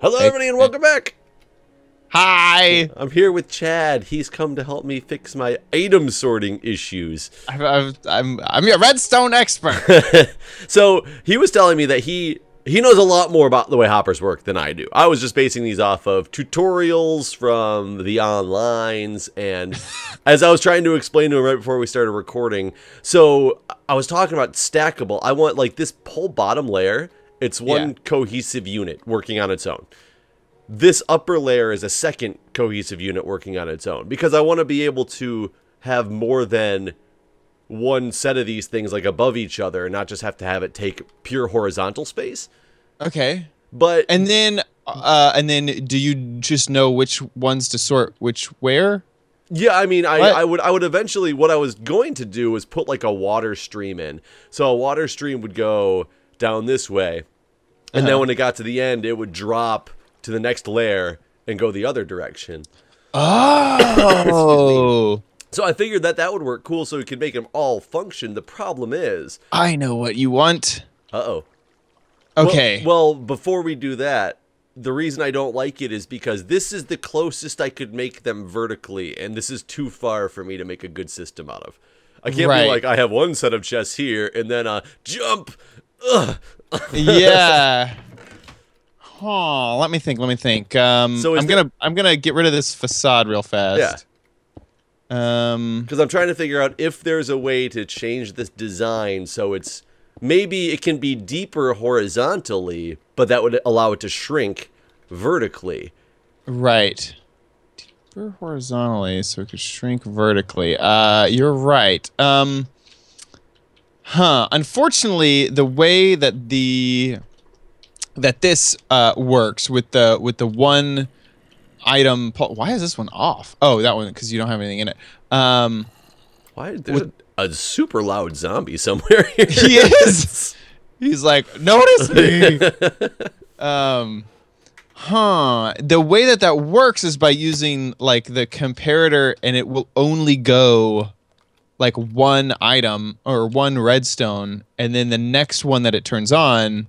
Hello, everybody, and welcome back. Hi. I'm here with Chad. He's come to help me fix my item sorting issues. I'm your redstone expert. So he was telling me that he knows a lot more about the way hoppers work than I do. I was just basing these off of tutorials from the onlines, and as I was trying to explain to him right before we started recording, so I was talking about stackable. I want like this whole bottom layer. It's one cohesive unit working on its own. This upper layer is a second cohesive unit working on its own, because I want to be able to have more than one set of these things like above each other and not just have to have it take pure horizontal space. Okay. But and then do you just know which ones to sort where? Yeah, I mean, I would eventually, what I was going to do was put like a water stream in. So a water stream would go down this way, and then when it got to the end, it would drop to the next layer and go the other direction. Oh. So I figured that would work cool so we could make them all function. The problem is, I know what you want. Uh-oh. Okay. Well, before we do that, the reason I don't like it is because this is the closest I could make them vertically, and this is too far for me to make a good system out of. I can't be like, I have one set of chests here, and then jump. Ugh. Yeah. Oh, let me think. So I'm gonna get rid of this facade real fast. Yeah. Because I'm trying to figure out if there's a way to change this design so it's maybe it can be deeper horizontally, but that would allow it to shrink vertically. Right. Deeper horizontally, so it could shrink vertically. You're right. Unfortunately, the way that this works with the one item. Why is this one off? Oh, that one because you don't have anything in it. Why there's a super loud zombie somewhere here? He is. He's like, notice me. The way that works is by using like the comparator, and it will only go like one item or one redstone, and then the next one that it turns on,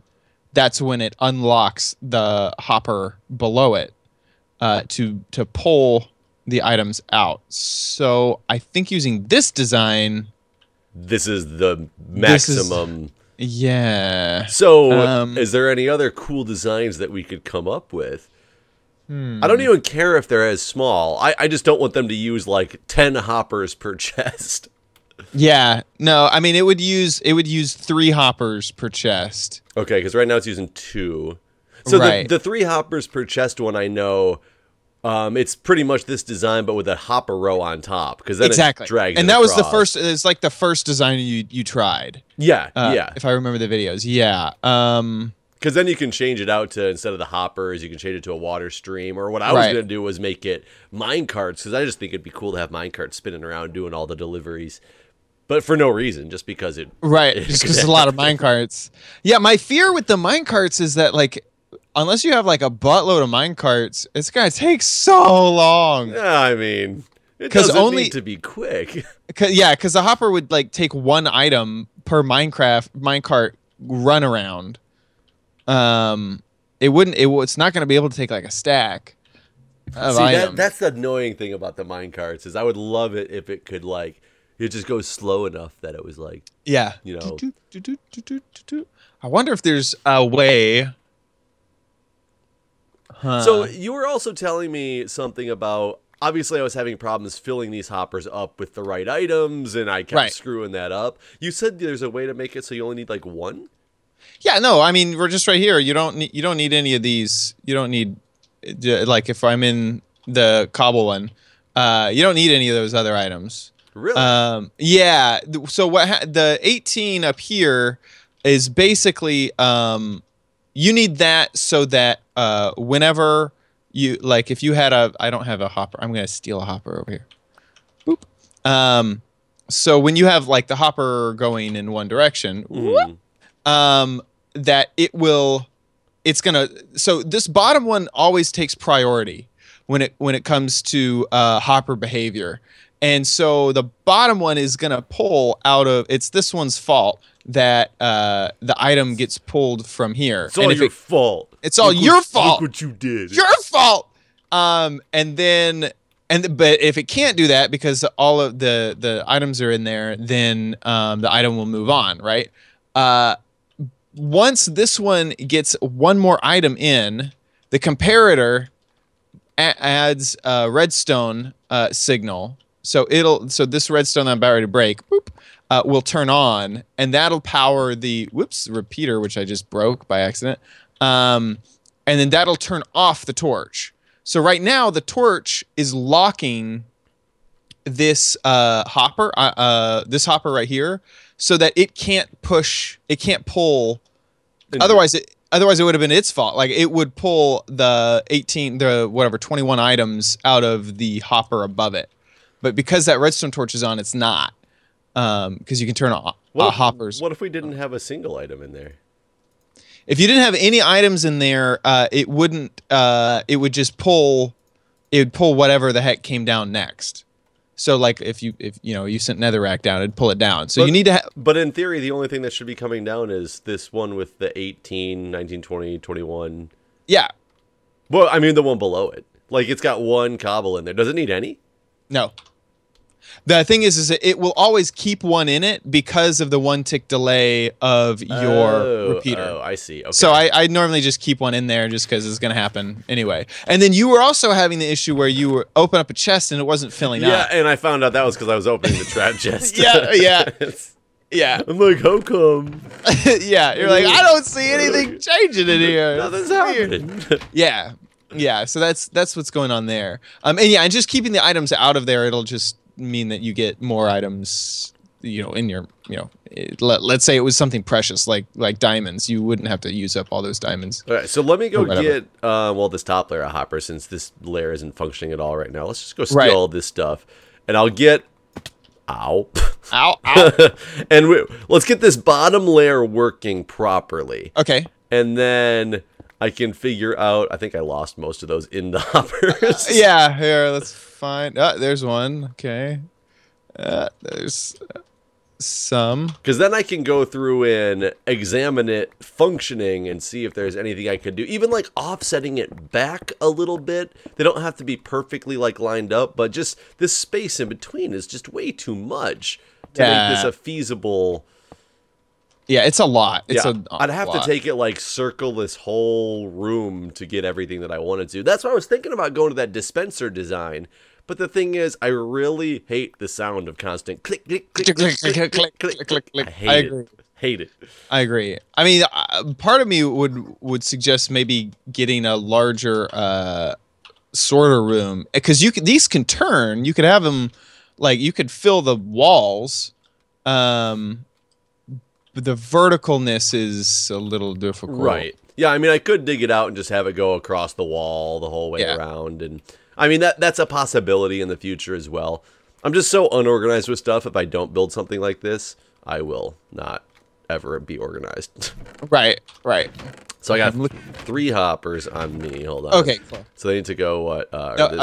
that's when it unlocks the hopper below it to pull the items out. So I think using this design, this is the maximum. Yeah. So is there any other cool designs that we could come up with? I don't even care if they're as small. I just don't want them to use like 10 hoppers per chest. Yeah, no, I mean it would use 3 hoppers per chest. Okay, because right now it's using 2. So the 3 hoppers per chest one, I know, it's pretty much this design, but with a hopper row on top. Because then it drags. And that was the first. It's like the first design you tried. Yeah, yeah. If I remember the videos, yeah. Because then you can change it out to, instead of the hoppers, you can change it to a water stream. Or what I was going to do was make it minecarts, because I just think it'd be cool to have minecarts spinning around doing all the deliveries. But for no reason, just because it... Right, just because a lot of minecarts. Yeah, my fear with the minecarts is that, like, unless you have, like, a buttload of minecarts, it's going to take so long. Yeah, I mean, it doesn't need to be quick. Yeah, because the hopper would, like, take one item per minecart run around. It's not going to be able to take, like, a stack of items. That's the annoying thing about the minecarts, is I would love it if it could, like... It just goes slow enough that it was like, yeah, you know. I wonder if there's a way. So you were also telling me something about, obviously I was having problems filling these hoppers up with the right items, and I kept screwing that up. You said there's a way to make it so you only need like 1? Yeah, no, I mean, we're just right here. You don't need any of these. You don't need, like, if I'm in the cobble one, you don't need any of those other items. Really? Yeah. So the 18 up here is basically you need that so that whenever you, like, if you had I don't have a hopper. I'm gonna steal a hopper over here. Boop. So when you have like the hopper going in one direction, that it's gonna. So this bottom one always takes priority when it comes to hopper behavior. And so the bottom one is going to pull out of, it's this one's fault that the item gets pulled from here. It's all your fault. It's all your fault. Look what you did. Your fault. But if it can't do that because all of the items are in there, then the item will move on, right? Once this one gets one more item in, the comparator adds a redstone signal. So this redstone that I'm about ready to break, boop, will turn on, and that'll power the repeater, which I just broke by accident. And then that'll turn off the torch. So right now the torch is locking this hopper right here, so that it can't pull. Otherwise it would have been its fault. Like it would pull the 21 items out of the hopper above it. But because that redstone torch is on, it's not. Because you can turn on hoppers. What if we didn't have a single item in there? If you didn't have any items in there, it wouldn't. It would just pull. It would pull whatever the heck came down next. So like if you sent netherrack down, it'd pull it down. So you need to. But in theory, the only thing that should be coming down is this one with the 18, 19, 20, 21. Yeah. Well, I mean the one below it. Like it's got one cobble in there. Does it need any? No. The thing is that it will always keep one in it because of the 1 tick delay of your repeater. Oh, I see. Okay. So I normally just keep one in there just because it's going to happen anyway. And then you were also having the issue where you were open up a chest and it wasn't filling up. Yeah, and I found out that was because I was opening the trap chest. Yeah. I'm like, how come? Yeah, you're like, I don't see anything changing in here. Nothing's happening. Yeah. So that's what's going on there. And just keeping the items out of there, it'll just mean that you get more items, in your, let's say it was something precious like diamonds. You wouldn't have to use up all those diamonds. All right, so let me go get this top layer of hopper, since this layer isn't functioning at all right now. Let's just go steal all this stuff, and I'll get ow and let's get this bottom layer working properly. Okay. And then I can figure out. I think I lost most of those in the hoppers. Yeah, here, let's find. There's one. Okay. There's some. Because then I can go through and examine it functioning and see if there's anything I could do. Even like offsetting it back a little bit. They don't have to be perfectly like lined up, but just this space in between is just way too much to make this a feasible. Yeah, it's a lot. I'd have to take it like circle this whole room to get everything that I wanted to. That's why I was thinking about going to that dispenser design. But the thing is, I really hate the sound of constant click, click, click, click, click, click, click, click, click. I agree. Hate it. I agree. I mean, part of me would suggest maybe getting a larger sorter room, because these can turn. You could have them, like you could fill the walls. But the verticalness is a little difficult. Right. Yeah, I mean, I could dig it out and just have it go across the wall the whole way around. And I mean, that's a possibility in the future as well. I'm just so unorganized with stuff. If I don't build something like this, I will not ever be organized. Right. So I got 3 hoppers on me. Hold on. Okay, cool. So they need to go what?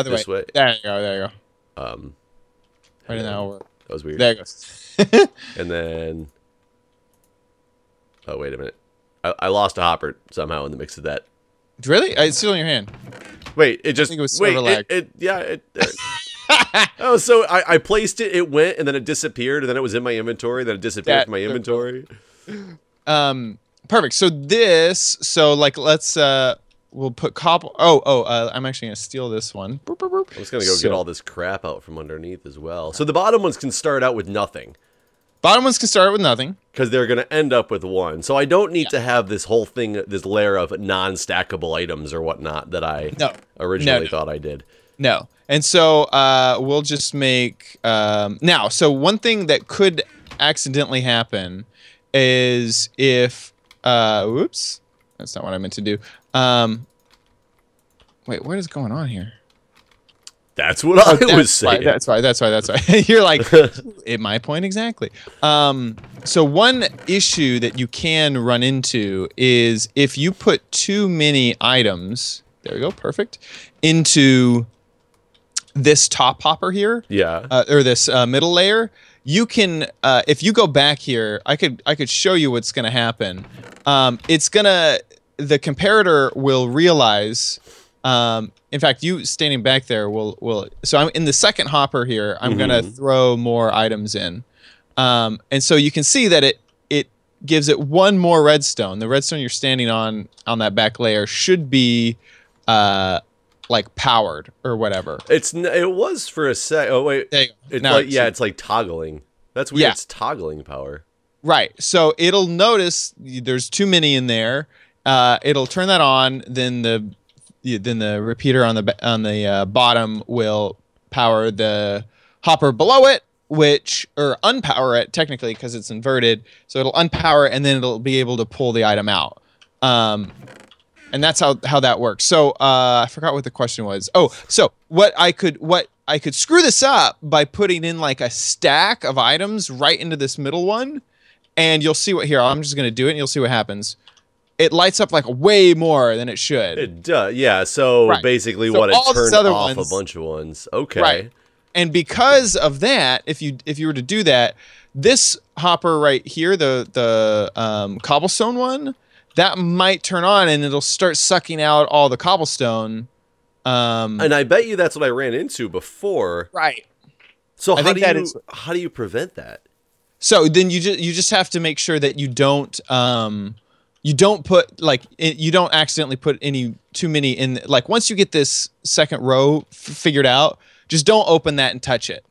This way? There you go. Right now. That was weird. There it goes. And then... Oh, wait a minute. I lost a hopper somehow in the mix of that. Really? It's still in your hand. Wait, it just... I think it was server lag. Oh, so I placed it, it went, and then it disappeared, and then it was in my inventory, then it disappeared from my inventory. Perfect. So let's... we'll put cobble... I'm actually going to steal this one. Boop, boop, boop. I'm just going to go get all this crap out from underneath as well. So the bottom ones can start out with nothing. Bottom ones can start with nothing. Because they're going to end up with 1. So I don't need to have this whole thing, this layer of non-stackable items or whatnot that I originally thought I did. No. And so we'll just make... now, so one thing that could accidentally happen is if... whoops. That's not what I meant to do. Wait, what is going on here? That's what I was saying. That's why. You're like, at my point exactly. So one issue that you can run into is if you put too many items, there we go, perfect, into this top hopper here, or this middle layer, you can if you go back here, I could show you what's going to happen. The comparator will realize. In fact, you standing back there will. So I'm in the second hopper here. I'm going to throw more items in, and so you can see that it gives it one more redstone. The redstone you're standing on that back layer should be like powered or whatever. It was for a sec. Oh wait, it's it's like toggling. That's weird. Yeah. It's toggling power. Right. So it'll notice there's too many in there. It'll turn that on. Then the repeater on the bottom will power the hopper below it, or unpower it technically because it's inverted. So it'll unpower it, and then it'll be able to pull the item out. And that's how that works. So I forgot what the question was. Oh, so what I could screw this up by putting in like a stack of items right into this middle one, and you'll see what here. I'm just gonna do it, and you'll see what happens. It lights up like way more than it should. It does, yeah. So basically, it turned off a bunch of ones. Okay. Right. And because of that, if you were to do that, this hopper right here, the cobblestone one, that might turn on and it'll start sucking out all the cobblestone. And I bet you that's what I ran into before. Right. So how do you prevent that? So then you just have to make sure that you don't put you don't accidentally put too many in. Like once you get this second row figured out, just don't open that and touch it.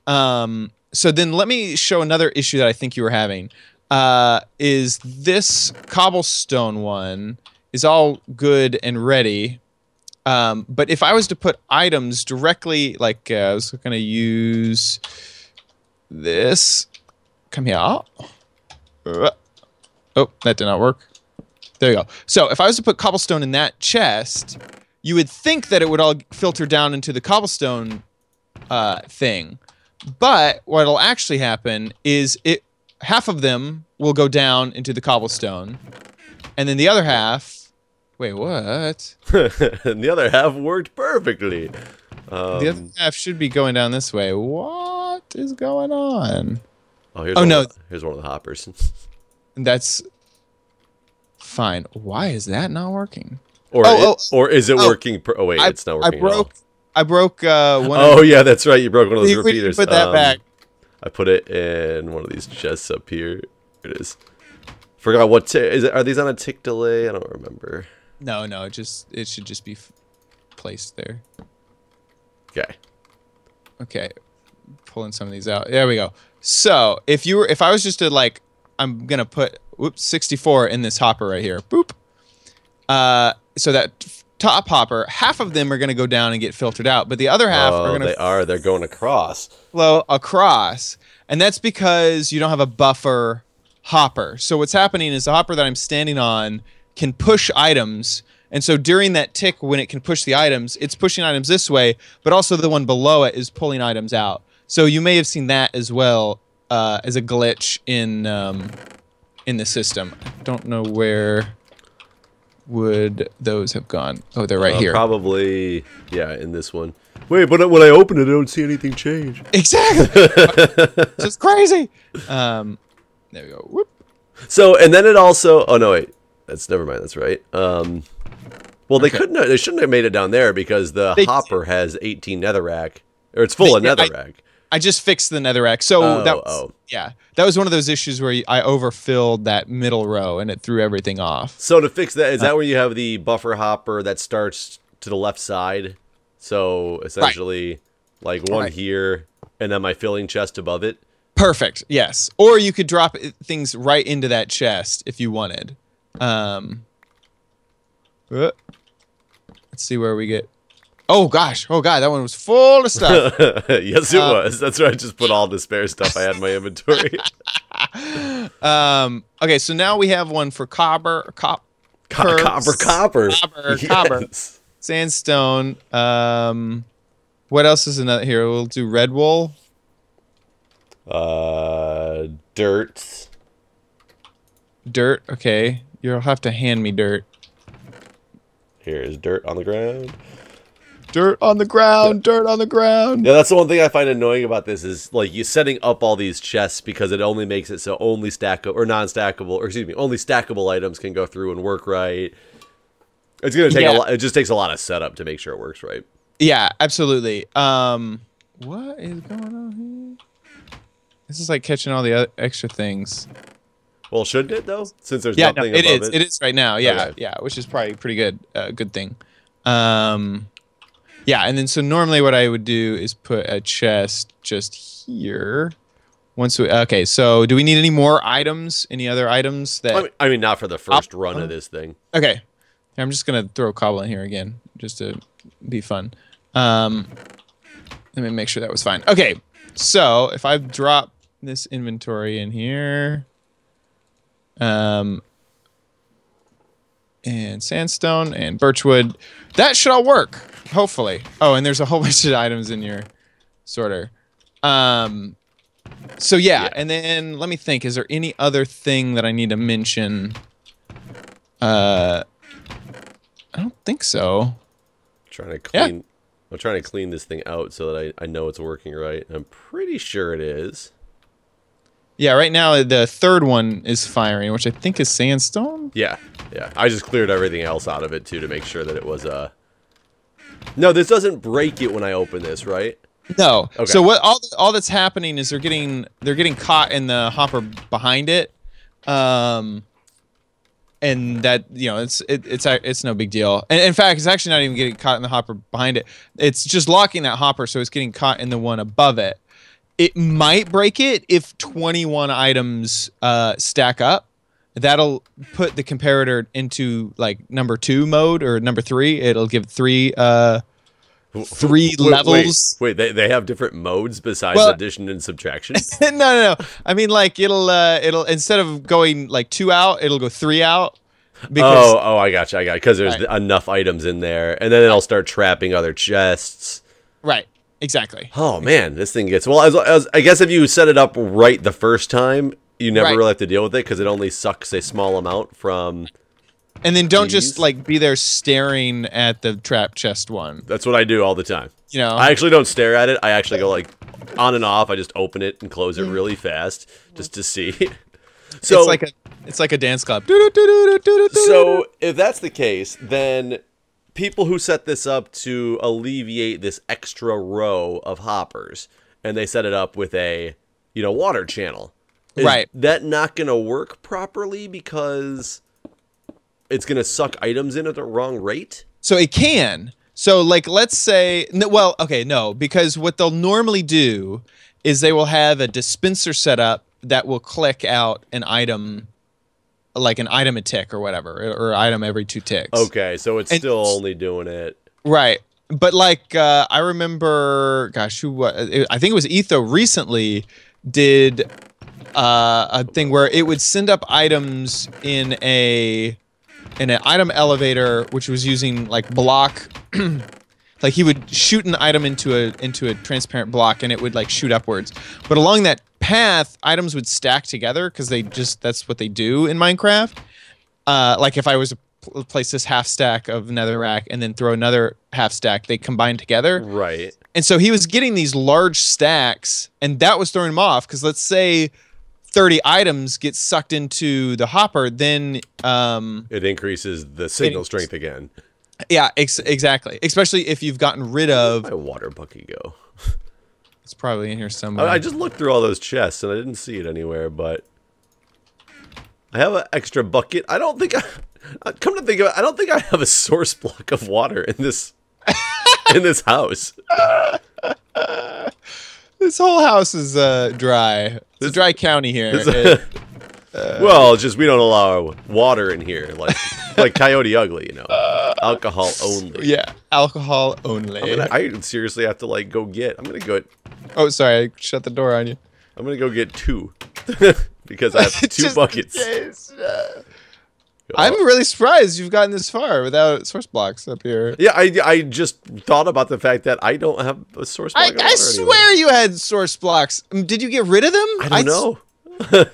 So then let me show another issue that I think you were having. Is this cobblestone one is all good and ready. But if I was to put items directly, like I was going to use this. Come here. Oh, that did not work. There you go. So if I was to put cobblestone in that chest, you would think that it would all filter down into the cobblestone thing. But what'll actually happen is half of them will go down into the cobblestone, and then the other half. Wait, what? And the other half worked perfectly. The other half should be going down this way. What is going on? Oh, here's one of the hoppers. That's fine. Why is that not working? Or is it working? Oh wait, it's not working. I broke one. Oh yeah, that's right. You broke one of those repeaters. Put that back. I put it in one of these chests up here. Here it is. Forgot what is it? Are these on a tick delay? I don't remember. No, it should just be placed there. Okay. Pulling some of these out. There we go. So if I was just to I'm gonna put 64 in this hopper right here. Boop. So that top hopper, half of them are gonna go down and get filtered out, but the other half are gonna. They're going across. Flow across, and that's because you don't have a buffer hopper. So what's happening is the hopper that I'm standing on can push items, and so during that tick when it can push the items, it's pushing items this way, but also the one below it is pulling items out. So you may have seen that as well as a glitch in the system. I don't know where would those have gone. Oh, they're right here. Probably, yeah, in this one. Wait, but when I open it, I don't see anything change. Exactly. It's just crazy. There we go. Whoop. So, and then it also. Oh no, wait. Never mind. That's right. Well, they shouldn't have made it down there because the hopper has 18 netherrack, or it's full of netherrack. I just fixed the netherrack. So that was one of those issues where I overfilled that middle row and it threw everything off. So to fix that, is that where you have the buffer hopper that starts to the left side? So essentially, like one here, and then my filling chest above it. Perfect. Yes. Or you could drop things right into that chest if you wanted. Let's see where we get. Oh gosh! Oh god, that one was full of stuff. Yes, it was. That's why I just put all the spare stuff I had in my inventory. Okay, so now we have one for copper. Sandstone. What else is another here? We'll do red wool. Dirt. Dirt. Okay, you'll have to hand me dirt. Here's dirt on the ground. Dirt on the ground, dirt on the ground. Yeah, that's the one thing I find annoying about this is like you setting up all these chests because it only makes it so only stackable or non-stackable, or excuse me, only stackable items can go through and work right. It's gonna take a lot. It just takes a lot of setup to make sure it works right. Yeah, absolutely. What is going on here? This is like catching all the other extra things. Well, shouldn't it though? Since there's yeah, nothing no, above it. It is right now. Yeah, Okay. yeah, which is probably pretty good. Good thing. Yeah, and then so normally what I would do is put a chest just here. Once we okay, so do we need any more items? Any other items that? I mean, not for the first run of this thing. Okay, I'm just gonna throw cobble in here again, just to be fun. Let me make sure that was fine. Okay, so if I drop this inventory in here, and sandstone and birchwood, that should all work. Hopefully. Oh, and there's a whole bunch of items in your sorter. So yeah, and then let me think. Is there any other thing that I need to mention? I don't think so. Trying to clean. Yeah. I'm trying to clean this thing out so that I know it's working right. I'm pretty sure it is. Yeah, right now the third one is firing, which I think is sandstone. Yeah, yeah. I just cleared everything else out of it too to make sure that it was No, this doesn't break it when I open this, right? No. Okay. So what all that's happening is they're getting caught in the hopper behind it, and that it's no big deal. And in fact, it's actually not even getting caught in the hopper behind it. It's just locking that hopper, so it's getting caught in the one above it. It might break it if 21 items stack up. That'll put the comparator into like number 2 mode or number 3. It'll give 3 levels. Wait, they have different modes besides addition and subtraction? No. I mean, like it'll instead of going like 2 out, it'll go 3 out. Because, I got you. Because there's enough items in there, and then it'll start trapping other chests. Right. Exactly. Oh man, this thing gets I guess if you set it up right the first time, you never really have to deal with it because it only sucks a small amount from. And then don't just like be there staring at the trap chest one. That's what I do all the time. You know, I actually don't stare at it. I actually go like on and off. I just open it and close it really fast just to see. So it's like a dance club. So if that's the case, then people who set this up to alleviate this extra row of hoppers, and they set it up with a water channel. Is that not going to work properly because it's going to suck items in at the wrong rate? So it can. So like, let's say, no, because what they'll normally do is they will have a dispenser set up that will click out an item, like an item a tick or whatever, or item every 2 ticks. Okay, so it's still only doing it. Right. But like, I remember, gosh, I think it was Etho recently did a thing where it would send up items in an item elevator, which was using like block. Like he would shoot an item into a transparent block, and it would like shoot upwards. But along that path, items would stack together because that's what they do in Minecraft. Like if I was to place this half stack of netherrack and then throw another half stack, they combine together. Right. And so he was getting these large stacks, and that was throwing him off because let's say 30 items get sucked into the hopper, then it increases the signal strength again. Yeah, exactly. Especially if you've gotten rid of. Where'd my water bucket go? It's probably in here somewhere. I just looked through all those chests and I didn't see it anywhere, but I have an extra bucket. I don't think come to think of it, I don't think I have a source block of water in this in this house. This whole house is dry. It's a dry county here. Well, it's just we don't allow water in here, like Coyote Ugly, alcohol only. Yeah, alcohol only. I seriously have to go get. I'm gonna go. Oh, sorry, I shut the door on you. I'm gonna go get 2 because I have 2 buckets. I'm really surprised you've gotten this far without source blocks up here. Yeah, I just thought about the fact that I don't have a source block. I swear you had source blocks. Did you get rid of them? I don't know.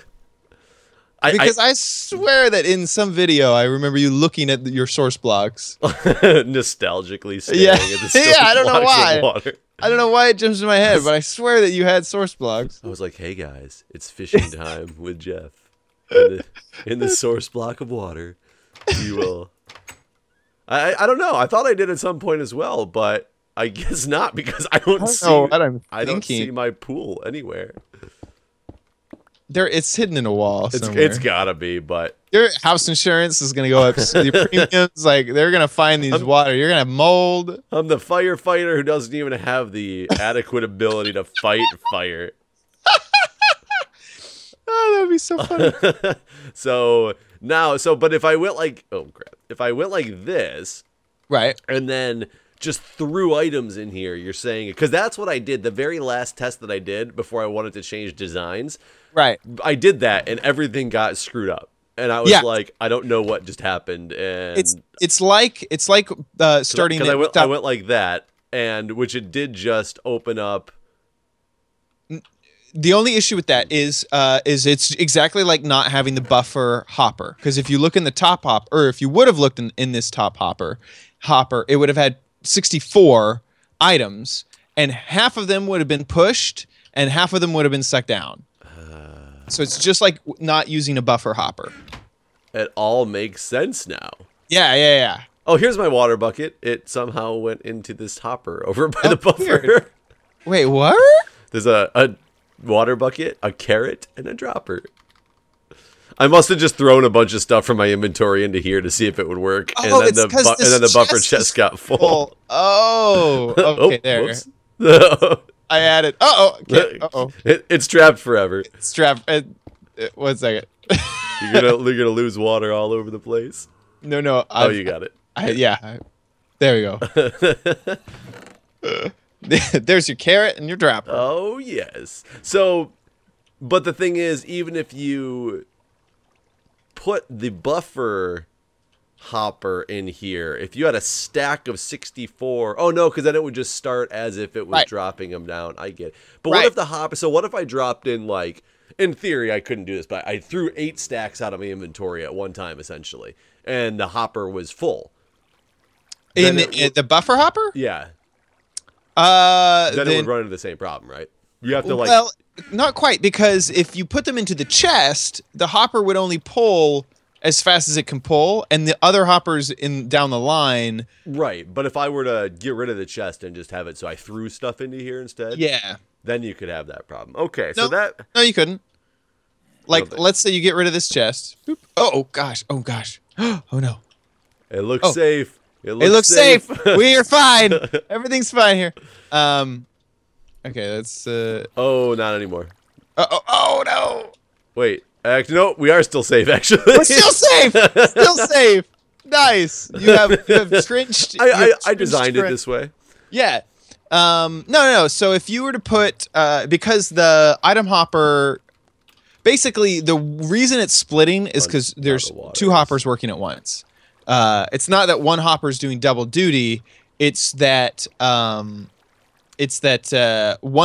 Because I swear that in some video I remember you looking at your source blocks. Nostalgically staring at the source I don't know blocks why. of water. I don't know why it jumps in my head, but I swear that you had source blocks. I was like, hey guys, it's fishing time with Jeff. In the source block of water. You will. I don't know. I thought I did at some point as well, but I guess not because I don't see my pool anywhere. It's hidden in a wall somewhere. It's gotta be, but your house insurance is gonna go up. Your premiums, like they're gonna find these water. You're gonna have mold. I'm the firefighter who doesn't even have the adequate ability to fight fire. Oh, that would be so funny. But if I went like, oh crap, if I went like this, right, and then just threw items in here, you're saying, because that's what I did. The very last test that I did before I wanted to change designs. Right. I did that and everything got screwed up. And I was like, I don't know what just happened. And it's like starting. Because I went like that, and which it did just open up. The only issue with that is it's exactly like not having the buffer hopper. Because if you look in the top hopper, or if you would have looked in this top hopper, it would have had 64 items, and half of them would have been pushed, and half of them would have been stuck down. So it's just like not using a buffer hopper. It all makes sense now. Yeah. Oh, here's my water bucket. It somehow went into this hopper over by the buffer. Weird. Wait, what? There's a water bucket, a carrot, and a dropper. I must have just thrown a bunch of stuff from my inventory into here to see if it would work, and then the buffer chest got full. Oh, okay, there. I added. It's trapped forever. It's trapped. 1 second. You're gonna lose water all over the place. No. You got it. There we go. There's your carrot and your dropper. Oh yes. So, but the thing is, even if you put the buffer hopper in here, if you had a stack of 64, oh no, because then it would just start as if it was dropping them down. I get it. But what if the hopper, so what if I dropped in, like, in theory I couldn't do this, but I threw 8 stacks out of my inventory at one time essentially, and the hopper was full. In the buffer hopper? Yeah. Then it would run into the same problem, right? You have to like... Well, not quite, because if you put them into the chest, the hopper would only pull as fast as it can pull, and the other hoppers down the line. Right, but if I were to get rid of the chest and just have it so I threw stuff into here instead, then you could have that problem. Okay, so that... No, you couldn't. Like, let's say you get rid of this chest. Boop. Oh, gosh. Oh, gosh. Oh, no. It looks safe. It looks safe. We are fine. Everything's fine here. Okay, that's... Oh, not anymore. Oh, no. Wait. Actually, no, we are still safe, actually. We're still safe! Still safe! Nice! You have trenched... I designed it this way. Yeah. No. So if you were to put... because the item hopper... Basically, the reason it's splitting is because there's 2 hoppers working at once. It's not that one hopper is doing double duty. It's that... one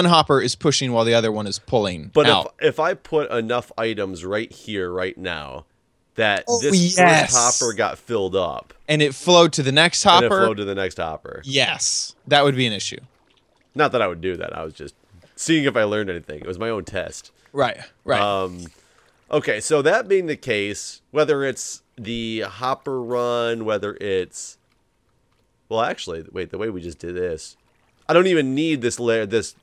hopper is pushing while the other one is pulling out. If I put enough items right here, right now, that this first hopper got filled up. And it flowed to the next hopper. Yes. That would be an issue. Not that I would do that. I was just seeing if I learned anything. It was my own test. Right. Okay, so that being the case, whether it's the hopper run, whether it's... Well, actually, wait, the way we just did this... I don't even need this layer, the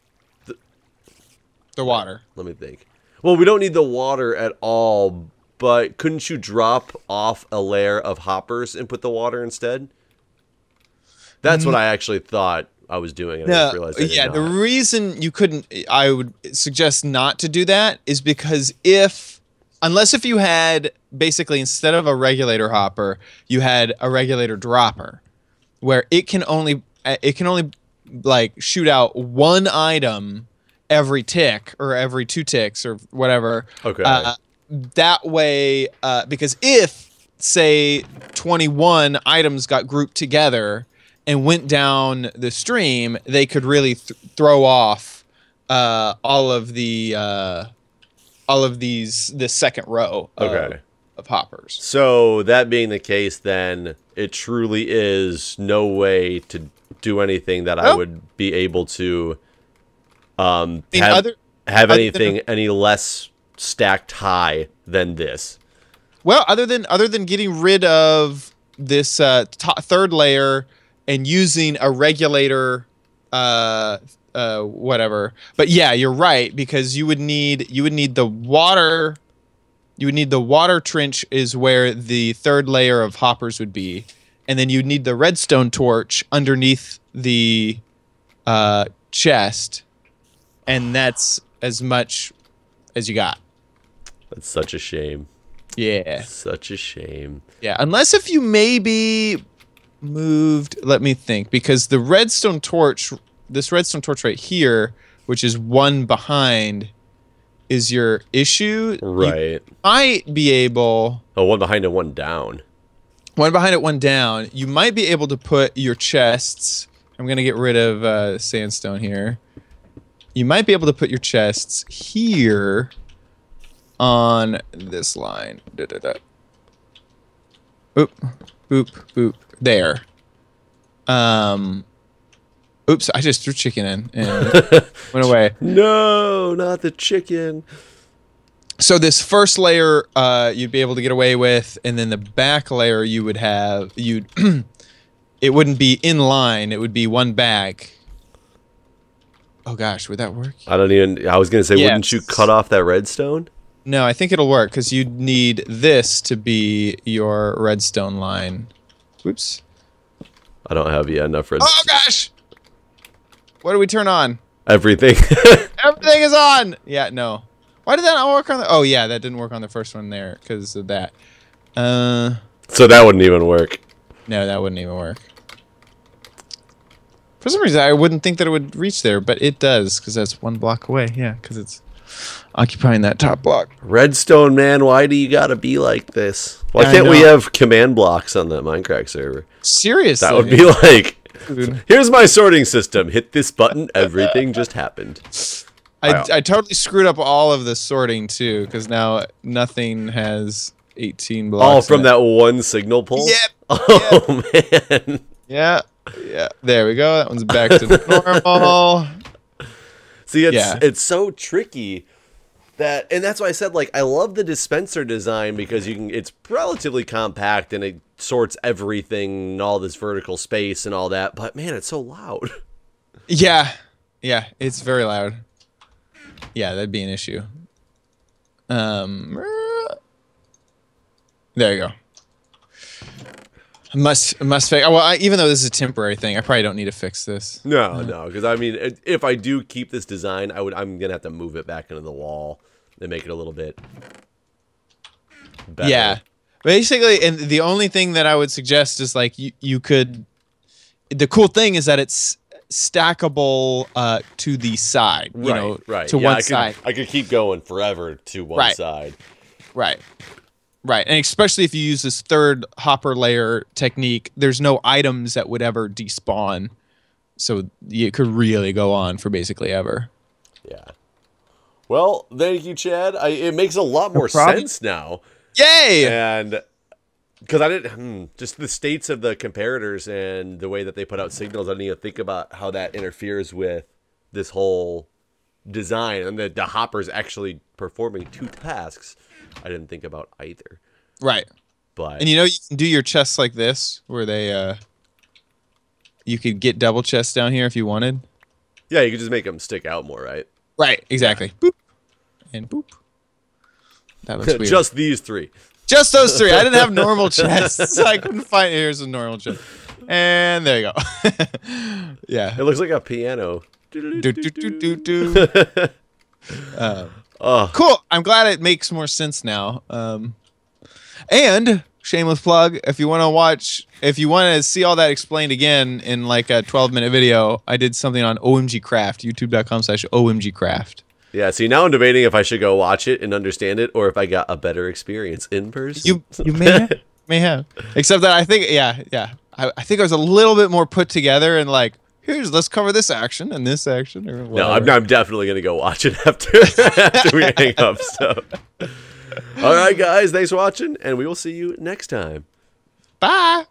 water. Let me think. Well, we don't need the water at all, but couldn't you drop off a layer of hoppers and put the water instead? That's what I actually thought I was doing. And I just realized I did not. The reason you couldn't, I would suggest not to do that is because unless if you had, basically, instead of a regulator hopper, you had a regulator dropper, where it can only like shoot out one item every tick or every 2 ticks or whatever. Okay. That way, because if, say, 21 items got grouped together and went down the stream, they could really throw off all of the all of this second row of hoppers. So that being the case, then it truly is no way to do anything that I would be able to have anything any less stacked high than this. Well, other than getting rid of this third layer and using a regulator, whatever. But yeah, you're right, because you would need the water. You would need the water trench is where the third layer of hoppers would be, and then you'd need the redstone torch underneath the chest, and that's as much as you got. That's such a shame. Yeah. Such a shame. Yeah, unless if you maybe moved, let me think, because the redstone torch, this redstone torch right here, which is one behind, is your issue. Right. You might be able... Oh, one behind and one down. One behind it, one down. You might be able to put your chests... I'm going to get rid of sandstone here. You might be able to put your chests here on this line. Oop, boop, boop. There. Oops, I just threw chicken in and went away. No, not the chicken. So this first layer you'd be able to get away with, and then the back layer you would have, it wouldn't be in line, it would be one bag. Oh gosh, would that work? I was going to say, wouldn't you cut off that redstone? No, I think it'll work, because you'd need this to be your redstone line. Whoops. I don't have enough redstone. Oh gosh! What do we turn on? Everything. Everything is on! Yeah, no. Why did that not work on the... Oh, yeah, that didn't work on the first one there because of that. So that wouldn't even work. No, that wouldn't even work. For some reason, I wouldn't think that it would reach there, but it does, because that's one block away. Yeah, because it's occupying that top block. Redstone, man, why do you gotta be like this? Why can't we have command blocks on the Minecraft server? Seriously. That would be like... Here's my sorting system. Hit this button. Everything just happened. I totally screwed up all of the sorting too, because now nothing has 18 blocks. Oh, from that one signal pole? Yep. Oh, man. Yeah. Yeah. There we go. That one's back to normal. See, it's so tricky. And that's why I said, like, I love the dispenser design because it's relatively compact and it sorts everything and all this vertical space and all that, but man, it's so loud. Yeah. Yeah, it's very loud. Yeah, that'd be an issue. There you go. Must fix. Well, even though this is a temporary thing, I probably don't need to fix this. No, because I mean, if I do keep this design, I'm gonna have to move it back into the wall and make it a little bit better. Yeah, basically, and the only thing that I would suggest is like you could. The cool thing is that it's stackable to the side. You know, to one side. I could keep going forever to one side. Right. Right, and especially if you use this third hopper layer technique, there's no items that would ever despawn, so you could really go on for basically ever. Yeah. Well, thank you, Chad. It makes a lot more sense now. Yay! And because I didn't, just the states of the comparators and the way that they put out signals, I didn't even think about how that interferes with this whole design and the hoppers actually performing two tasks. I didn't think about either. Right. But and you know you can do your chests like this where they you could get double chests down here if you wanted. Yeah, you could just make them stick out more, right? Right, exactly. Boop. And boop. That looks weird. Just these three. Just those three. I didn't have normal chests. So I couldn't find here's a normal chest. And there you go. Yeah. It looks like a piano. Cool. I'm glad it makes more sense now. And shameless plug, if you want to see all that explained again in like a 12-minute video, I did something on OMGCraft, youtube.com/OMGCraft. Yeah, see, now I'm debating if I should go watch it and understand it or if I got a better experience in person. You may have. Except that I think I think I was a little bit more put together and like, let's cover this action and this action or whatever. No, I'm definitely gonna go watch it after we hang up. So, all right, guys, thanks for watching, and we will see you next time. Bye.